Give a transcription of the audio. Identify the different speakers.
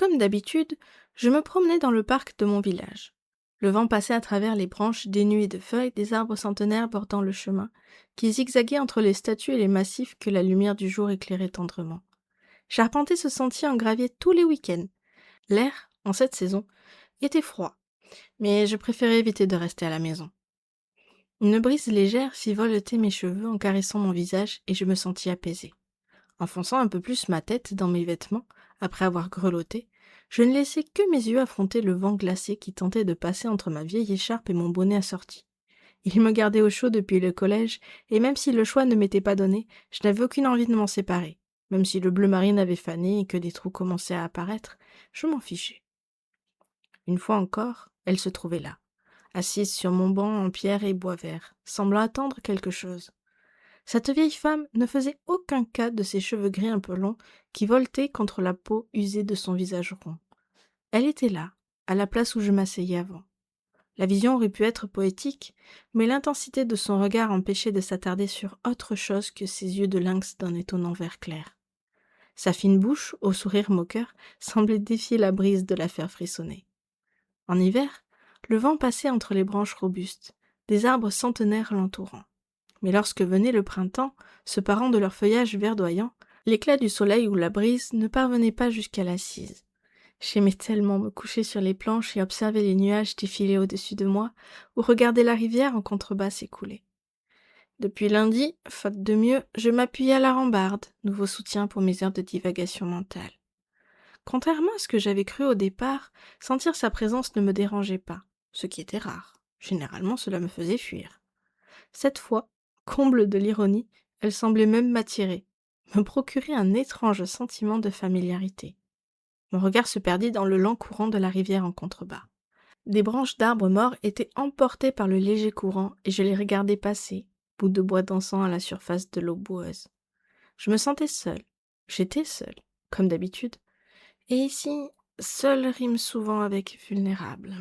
Speaker 1: Comme d'habitude, je me promenais dans le parc de mon village. Le vent passait à travers les branches dénuées de feuilles des arbres centenaires bordant le chemin, qui zigzaguaient entre les statues et les massifs que la lumière du jour éclairait tendrement. J'arpentais ce sentier en gravier tous les week-ends. L'air, en cette saison, était froid, mais je préférais éviter de rester à la maison. Une brise légère fit voleter mes cheveux en caressant mon visage et je me sentis apaisée. Enfonçant un peu plus ma tête dans mes vêtements, après avoir grelotté, je ne laissais que mes yeux affronter le vent glacé qui tentait de passer entre ma vieille écharpe et mon bonnet assorti. Il me gardait au chaud depuis le collège, et même si le choix ne m'était pas donné, je n'avais aucune envie de m'en séparer. Même si le bleu marine avait fané et que des trous commençaient à apparaître, je m'en fichais. Une fois encore, elle se trouvait là, assise sur mon banc en pierre et bois vert, semblant attendre quelque chose. Cette vieille femme ne faisait aucun cas de ses cheveux gris un peu longs qui voletaient contre la peau usée de son visage rond. Elle était là, à la place où je m'asseyais avant. La vision aurait pu être poétique, mais l'intensité de son regard empêchait de s'attarder sur autre chose que ses yeux de lynx d'un étonnant vert clair. Sa fine bouche, au sourire moqueur, semblait défier la brise de la faire frissonner. En hiver, le vent passait entre les branches robustes, des arbres centenaires l'entourant. Mais lorsque venait le printemps, se parant de leur feuillage verdoyant, l'éclat du soleil ou la brise ne parvenait pas jusqu'à l'assise. J'aimais tellement me coucher sur les planches et observer les nuages défiler au-dessus de moi, ou regarder la rivière en contrebas s'écouler. Depuis lundi, faute de mieux, je m'appuyais à la rambarde, nouveau soutien pour mes heures de divagation mentale. Contrairement à ce que j'avais cru au départ, sentir sa présence ne me dérangeait pas, ce qui était rare. Généralement, cela me faisait fuir. Cette fois, comble de l'ironie, elle semblait même m'attirer, me procurer un étrange sentiment de familiarité. Mon regard se perdit dans le lent courant de la rivière en contrebas. Des branches d'arbres morts étaient emportées par le léger courant et je les regardais passer, bouts de bois dansant à la surface de l'eau boueuse. Je me sentais seule. J'étais seule, comme d'habitude. Et ici, seule rime souvent avec vulnérable.